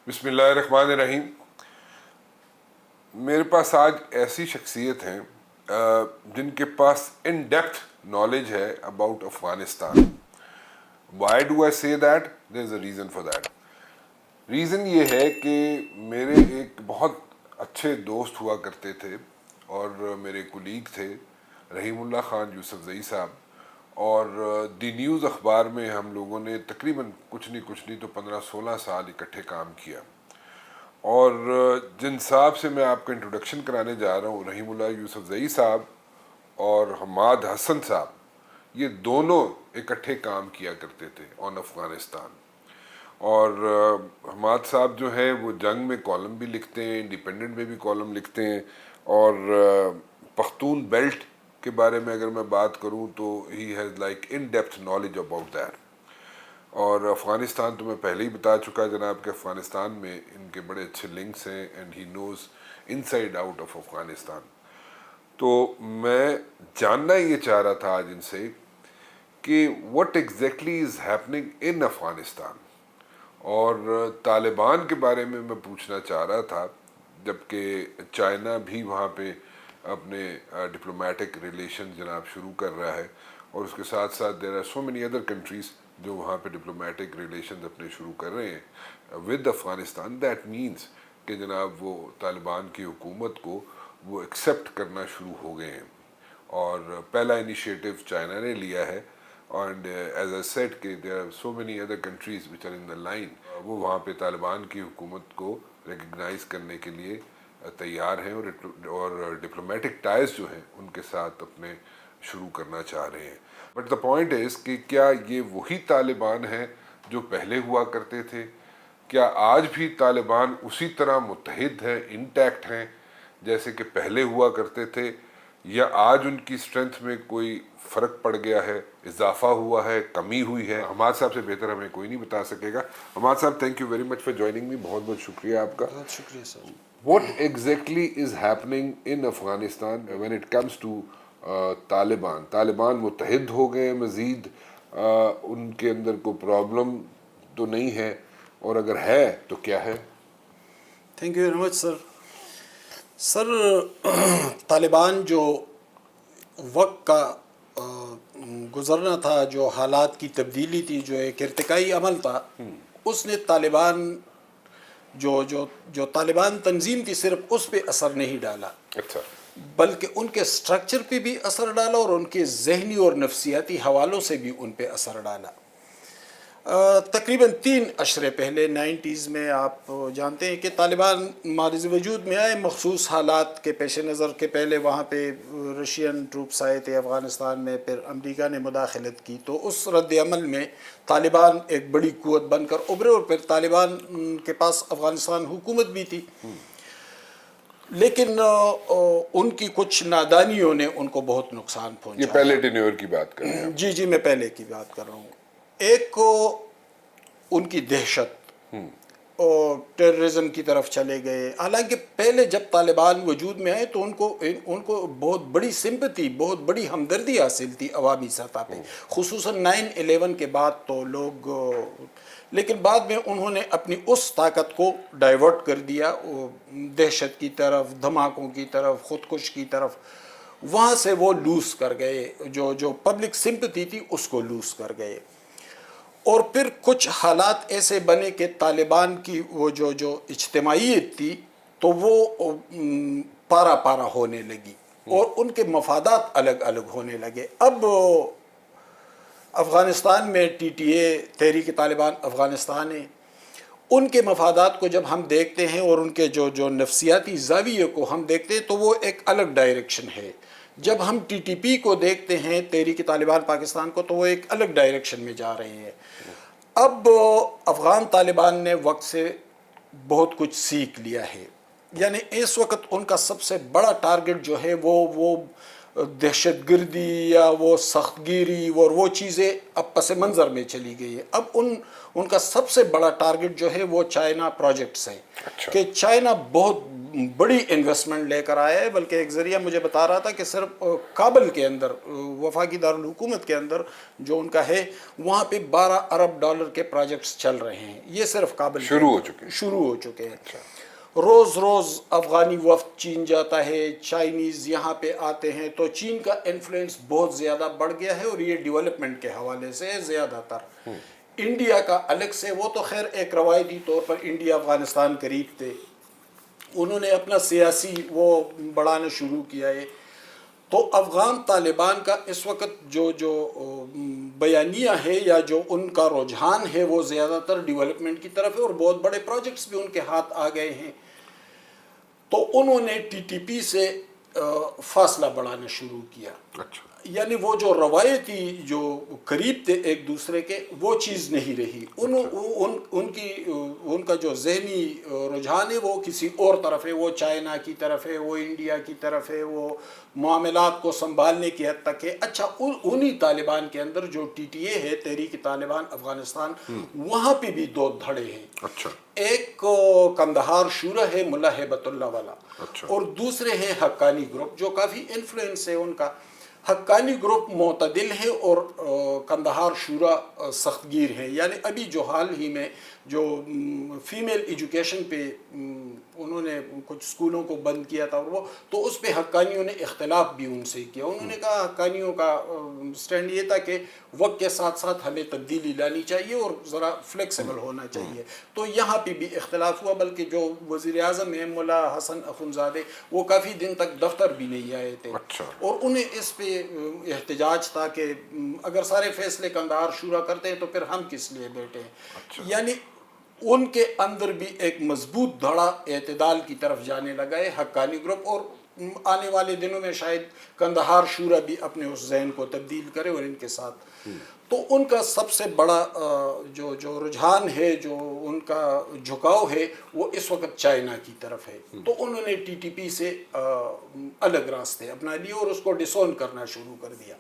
بسم اللہ الرحمن الرحیم. میرے پاس آج ایسی شخصیت ہیں جن کے پاس ان ڈیپتھ نالج ہے about Afghanistan. Why do I say that? There is a reason for that. Reason یہ ہے کہ میرے ایک بہت اچھے دوست ہوا کرتے تھے اور میرے کولیگ تھے رحیم اللہ خان یوسف زئی صاحب، اور دی نیوز اخبار میں ہم لوگوں نے تقریباً کچھ نہیں تو 15-16 سال اکٹھے کام کیا. اور جن صاحب سے میں آپ کا انٹروڈکشن کرانے جا رہا ہوں، رحیم اللہ یوسف زئی صاحب اور حماد حسن صاحب، یہ دونوں اکٹھے کام کیا کرتے تھے آن افغانستان. اور حماد صاحب جو ہیں وہ جنگ میں کالم بھی لکھتے ہیں، انڈیپینڈنٹ میں بھی کالم لکھتے ہیں، اور پختون بیلٹ کے بارے میں اگر میں بات کروں تو he has like in depth knowledge about that. اور افغانستان تو میں پہلے ہی بتا چکا جناب کہ افغانستان میں ان کے بڑے اچھے لنکس ہیں and he knows inside out of Afghanistan. تو میں جاننا یہ چاہ رہا تھا آج ان سے کہ what exactly is happening in Afghanistan, اور طالبان کے بارے میں پوچھنا چاہ رہا تھا، جبکہ چائنا بھی وہاں پہ اپنے ڈپلومیٹک ریلیشن جناب شروع کر رہا ہے، اور اس کے ساتھ ساتھ there are so many other countries جو وہاں پہ ڈپلومیٹک ریلیشن اپنے شروع کر رہے ہیں ود افغانستان. دیٹ مینس کہ جناب وہ طالبان کی حکومت کو وہ ایکسیپٹ کرنا شروع ہو گئے ہیں، اور پہلا انیشیٹو چائنا نے لیا ہے. اینڈ ایز اے سیٹ کہ there are so many other countries which are in the line, وہ وہاں پہ طالبان کی حکومت کو ریکگنائز کرنے کے لیے تیار ہیں، اور ڈپلومیٹک ٹائز جو ہیں ان کے ساتھ اپنے شروع کرنا چاہ رہے ہیں. بٹ دا پوائنٹ از کہ کیا یہ وہی طالبان ہیں جو پہلے ہوا کرتے تھے؟ کیا آج بھی طالبان اسی طرح متحد ہیں، انٹیکٹ ہیں جیسے کہ پہلے ہوا کرتے تھے، یا آج ان کی اسٹرینتھ میں کوئی فرق پڑ گیا ہے، اضافہ ہوا ہے، کمی ہوئی ہے؟ حماد صاحب سے بہتر ہمیں کوئی نہیں بتا سکے گا. حماد صاحب، thank you very much for joining me. بہت بہت شکریہ آپ کا. بہت شکریہ سر. What exactly is happening in Afghanistan when it comes to Taliban? Taliban متحد ہو گئے مزید؟ ان کے اندر کوئی پرابلم تو نہیں ہے، اور اگر ہے تو کیا ہے؟ تھینک یو ویری مچ سر. سر، طالبان جو وقت کا گزرنا تھا، جو حالات کی تبدیلی تھی، جو ایک ارتقائی عمل تھا، اس نے طالبان جو طالبان تنظیم تھی صرف اس پہ اثر نہیں ڈالا، اچھا. بلکہ ان کے سٹرکچر پہ بھی اثر ڈالا اور ان کے ذہنی اور نفسیاتی حوالوں سے بھی ان پہ اثر ڈالا. تقریباً 3 عشرے پہلے 90s میں آپ جانتے ہیں کہ طالبان مارز وجود میں آئے مخصوص حالات کے پیش نظر کے. پہلے وہاں پہ رشین ٹروپس آئے تھے افغانستان میں، پھر امریکہ نے مداخلت کی، تو اس رد عمل میں طالبان ایک بڑی قوت بن کر ابھرے، اور پھر طالبان کے پاس افغانستان حکومت بھی تھی. لیکن ان کی کچھ نادانیوں نے ان کو بہت نقصان پہنچایا. یہ پہلے ٹینیور کی بات کر رہے ہیں؟ جی میں پہلے کی بات کر رہا ہوں. ایک کو ان کی دہشت اور ٹیررزم کی طرف چلے گئے. حالانکہ پہلے جب طالبان وجود میں آئے تو ان کو بہت بڑی سمپتی، بہت بڑی ہمدردی حاصل تھی عوامی سطح پہ، خصوصاً 9/11 کے بعد تو لوگ. لیکن بعد میں انہوں نے اپنی اس طاقت کو ڈائیورٹ کر دیا دہشت کی طرف، دھماکوں کی طرف، خودکش کی طرف. وہاں سے وہ لوز کر گئے، جو پبلک سمپتی تھی اس کو لوز کر گئے. اور پھر کچھ حالات ایسے بنے کہ طالبان کی وہ جو اجتماعیت تھی تو وہ پارا پارا ہونے لگی، اور ان کے مفادات الگ الگ ہونے لگے. اب افغانستان میں TTA تحریک طالبان افغانستان ہے، ان کے مفادات کو جب ہم دیکھتے ہیں اور ان کے جو نفسیاتی زاویے کو ہم دیکھتے ہیں تو وہ ایک الگ ڈائریکشن ہے. جب ہم TTP کو دیکھتے ہیں، تحریک طالبان پاکستان کو، تو وہ ایک الگ ڈائریکشن میں جا رہے ہیں. اب افغان طالبان نے وقت سے بہت کچھ سیکھ لیا ہے. یعنی اس وقت ان کا سب سے بڑا ٹارگٹ جو ہے وہ دہشت گردی یا وہ سخت گیری اور وہ چیزیں اب پس منظر میں چلی گئی ہے. اب ان کا سب سے بڑا ٹارگٹ جو ہے وہ چائنا پروجیکٹس ہیں. کہ چائنا بہت بڑی انویسٹمنٹ لے کر آیا ہے، بلکہ ایک ذریعہ مجھے بتا رہا تھا کہ صرف کابل کے اندر، وفاقی دارالحکومت کے اندر جو ان کا ہے، وہاں پہ 12 ارب ڈالر کے پروجیکٹس چل رہے ہیں. یہ صرف کابل شروع ہو چکے ہیں. روز روز افغانی وفد چین جاتا ہے، چائنیز یہاں پہ آتے ہیں، تو چین کا انفلوئنس بہت زیادہ بڑھ گیا ہے، اور یہ ڈیولپمنٹ کے حوالے سے زیادہ تر. انڈیا کا الگ سے، وہ تو خیر ایک روایتی طور پر انڈیا افغانستان قریب تھے، انہوں نے اپنا سیاسی وہ بڑھانا شروع کیا ہے. تو افغان طالبان کا اس وقت جو بیانیہ ہے یا جو ان کا رجحان ہے، وہ زیادہ تر ڈیولپمنٹ کی طرف ہے، اور بہت بڑے پروجیکٹس بھی ان کے ہاتھ آ گئے ہیں. تو انہوں نے ٹی ٹی پی سے فاصلہ بڑھانا شروع کیا. یعنی وہ جو روایتی جو قریب تھے ایک دوسرے کے، وہ چیز نہیں رہی. ان کا جو ذہنی رجحان ہے وہ کسی اور طرف ہے، وہ چائنا کی طرف ہے، وہ انڈیا کی طرف ہے، وہ معاملات کو سنبھالنے کی حد تک ہے. اچھا، انہی طالبان کے اندر جو ٹی ٹی اے ہے، تحریک طالبان افغانستان، وہاں پہ بھی دو دھڑے ہیں. ایک کندہار شورا ہے ملا ہیبت اللہ والا، اور دوسرے ہیں حقانی گروپ جو کافی انفلوئنس ہے ان کا. حقانی گروپ معتدل ہے اور کندہار شورا سخت گیر ہے. یعنی ابھی جو حال ہی میں جو فیمیل ایجوکیشن پہ انہوں نے کچھ اسکولوں کو بند کیا تھا، اور وہ تو اس پہ حقانیوں نے اختلاف بھی ان سے کیا. انہوں نے کہا، حقانیوں کا سٹینڈ یہ تھا کہ وقت کے ساتھ ساتھ ہمیں تبدیلی لانی چاہیے اور ذرا فلیکسیبل ہونا چاہیے. تو یہاں پہ بھی اختلاف ہوا، بلکہ جو وزیر اعظم ہیں ملا حسن اخونزادے، وہ کافی دن تک دفتر بھی نہیں آئے تھے. اور انہیں اس پہ احتجاج تھا کہ اگر سارے فیصلے کندہار شورا کرتے ہیں تو پھر ہم کس لیے بیٹھے ہیں. یعنی ان کے اندر بھی ایک مضبوط دھڑا اعتدال کی طرف جانے لگا ہے حقانی گروپ، اور آنے والے دنوں میں شاید کندہار شورا بھی اپنے اس ذہن کو تبدیل کرے اور ان کے ساتھ. تو ان کا سب سے بڑا جو رجحان ہے، جو ان کا جھکاؤ ہے، وہ اس وقت چائنا کی طرف ہے. تو انہوں نے ٹی ٹی پی سے الگ راستے اپنا لیے اور اس کو ڈسون کرنا شروع کر دیا.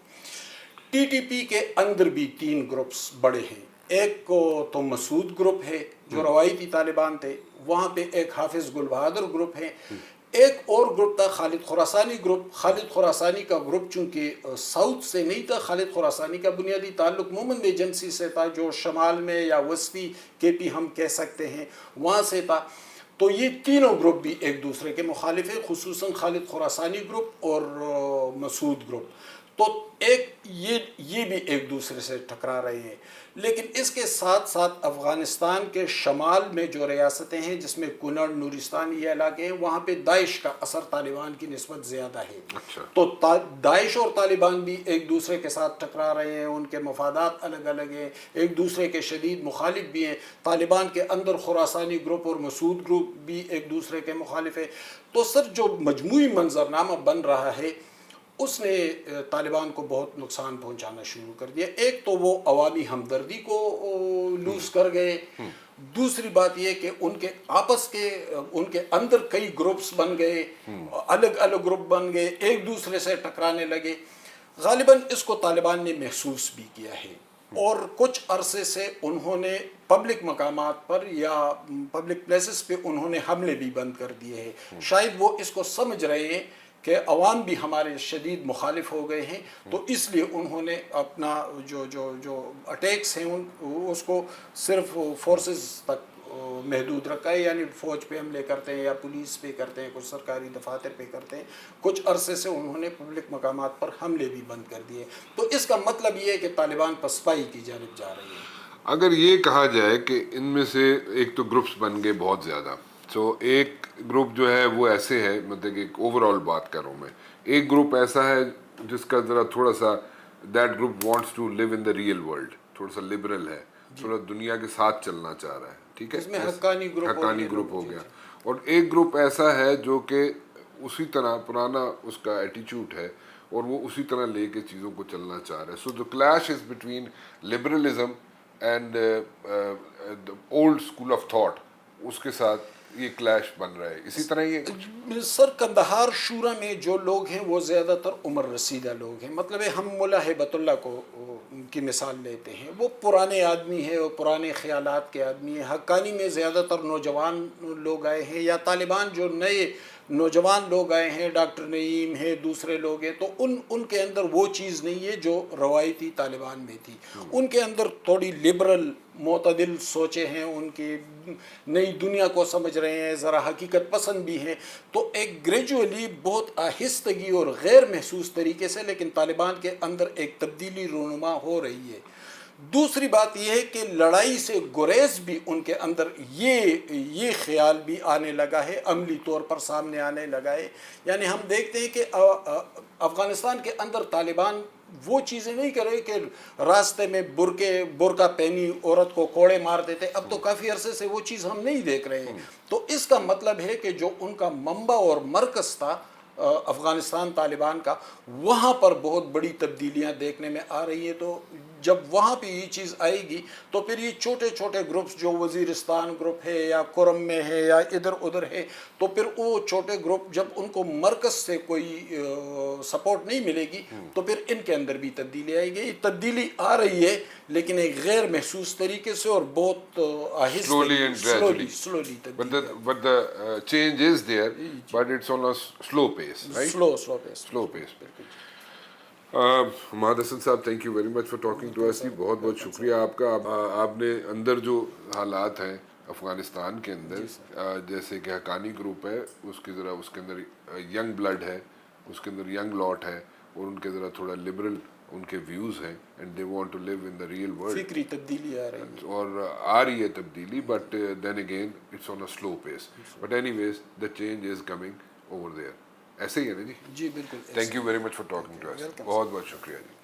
ٹی ٹی پی کے اندر بھی 3 گروپس بڑے ہیں. ایک کو تو مسعود گروپ ہے جو روایتی طالبان تھے، وہاں پہ ایک حافظ گل بہادر گروپ ہے. ایک اور گروپ تھا خالد خراسانی گروپ. خالد خراسانی کا گروپ چونکہ ساؤتھ سے نہیں تھا، خالد خراسانی کا بنیادی تعلق مومند ایجنسی سے تھا، جو شمال میں یا وسطی کے پی ہم کہہ سکتے ہیں، وہاں سے تھا. تو یہ تینوں گروپ بھی ایک دوسرے کے مخالف ہیں، خصوصاً خالد خراسانی گروپ اور مسعود گروپ. تو یہ بھی ایک دوسرے سے ٹکرا رہے ہیں. لیکن اس کے ساتھ ساتھ افغانستان کے شمال میں جو ریاستیں ہیں، جس میں کنڑ، نورستان یہ علاقے ہیں، وہاں پہ داعش کا اثر طالبان کی نسبت زیادہ ہے. تو داعش اور طالبان بھی ایک دوسرے کے ساتھ ٹکرا رہے ہیں، ان کے مفادات الگ الگ ہیں، ایک دوسرے کے شدید مخالف بھی ہیں. طالبان کے اندر خراسانی گروپ اور مسعود گروپ بھی ایک دوسرے کے مخالف ہیں. تو سر جو مجموعی منظرنامہ بن رہا ہے، اس نے طالبان کو بہت نقصان پہنچانا شروع کر دیا. ایک تو وہ عوامی ہمدردی کو لوز کر گئے. دوسری بات یہ کہ ان کے اندر کئی گروپس بن گئے، الگ الگ گروپ بن گئے، ایک دوسرے سے ٹکرانے لگے. غالباً اس کو طالبان نے محسوس بھی کیا ہے، اور کچھ عرصے سے انہوں نے پبلک مقامات پر یا پبلک پلیسز پہ انہوں نے حملے بھی بند کر دیے ہیں. شاید وہ اس کو سمجھ رہے ہیں کہ عوام بھی ہمارے شدید مخالف ہو گئے ہیں، تو اس لیے انہوں نے اپنا جو اٹیکس ہیں اس کو صرف فورسز تک محدود رکھا ہے. یعنی فوج پہ حملے کرتے ہیں یا پولیس پہ کرتے ہیں، کچھ سرکاری دفاتر پہ کرتے ہیں. کچھ عرصے سے انہوں نے پبلک مقامات پر حملے بھی بند کر دیے. تو اس کا مطلب یہ ہے کہ طالبان پسپائی کی جانب جا رہی ہے. اگر یہ کہا جائے کہ ان میں سے ایک تو گروپس بن گئے بہت زیادہ، تو ایک گروپ جو ہے وہ ایسے ہے، مطلب کہ اوور آل بات کر رہا ہوں میں، ایک گروپ ایسا ہے جس کا ذرا تھوڑا سا that group wants to live in the real world, تھوڑا سا لبرل ہے، تھوڑا دنیا کے ساتھ چلنا چاہ رہا ہے. ٹھیک ہے، اس میں حقانی گروپ ہو گیا. اور ایک گروپ ایسا ہے جو کہ اسی طرح پرانا اس کا ایٹیچیوڈ ہے اور وہ اسی طرح لے کے چیزوں کو چلنا چاہ رہا ہے. So the clash is between liberalism and old school of thought, اس کے ساتھ یہ کلیش بن رہا ہے. اسی طرح یہ سر کندہار شورا میں جو لوگ ہیں وہ زیادہ تر عمر رسیدہ لوگ ہیں. مطلب ہے ہم ملا ہیبت اللہ کو کی مثال لیتے ہیں، وہ پرانے آدمی ہے، وہ پرانے خیالات کے آدمی ہیں. حقانی میں زیادہ تر نوجوان لوگ آئے ہیں، یا طالبان جو نئے نوجوان لوگ آئے ہیں، ڈاکٹر نعیم ہے، دوسرے لوگ ہیں، تو ان کے اندر وہ چیز نہیں ہے جو روایتی طالبان میں تھی. ان کے اندر تھوڑی لبرل معتدل سوچیں ہیں، ان کی نئی دنیا کو سمجھ رہے ہیں، ذرا حقیقت پسند بھی ہیں. تو ایک گریجولی بہت آہستگی اور غیر محسوس طریقے سے لیکن طالبان کے اندر ایک تبدیلی رونما ہو رہی ہے. دوسری بات یہ ہے کہ لڑائی سے گریز بھی ان کے اندر یہ خیال بھی آنے لگا ہے، عملی طور پر سامنے آنے لگا ہے. یعنی ہم دیکھتے ہیں کہ افغانستان کے اندر طالبان وہ چیزیں نہیں کر رہے کہ راستے میں برقع پہنی عورت کو کوڑے مار دیتے. اب تو کافی عرصے سے وہ چیز ہم نہیں دیکھ رہے ہیں. تو اس کا مطلب ہے کہ جو ان کا منبع اور مرکز تھا افغانستان طالبان کا، وہاں پر بہت بڑی تبدیلیاں دیکھنے میں آ رہی ہیں. تو جب وہاں پہ یہ چیز آئے گی تو پھر یہ چھوٹے چھوٹے گروپس جو وزیرستان گروپ ہے یا کرم میں ہے یا ادھر ادھر ہے، تو پھر وہ چھوٹے گروپ جب ان کو مرکز سے کوئی سپورٹ نہیں ملے گی تو پھر ان کے اندر بھی تبدیلی آئے گی. یہ تبدیلی آ رہی ہے لیکن ایک غیر محسوس طریقے سے اور بہت slowly and gradually. Slowly But the change is there, but it's on a slow pace, right? Slow pace. Slow pace. Hammad Hassan صاحب, thank you very much for talking to us. بہت بہت شکریہ آپ کا. آپ نے اندر جو حالات ہیں افغانستان کے اندر, جیسے کہ حقانی گروپ ہے, اس کے اندر ینگ بلڈ ہے, اس کے اندر ینگ لاٹ ہے, اور ان کے ذرا تھوڑا لبرل ان کے ویوز ہیں, and they want to live in the real world. فکری تبدیلی آ رہی ہے اور آ رہی ہے تبدیلی, but then again it's on a slow pace. But anyways the change is coming over there. ایسے ہی ہے نا جی؟ جی بالکل. Thank you very much for talking to us. بہت بہت شکریہ جی.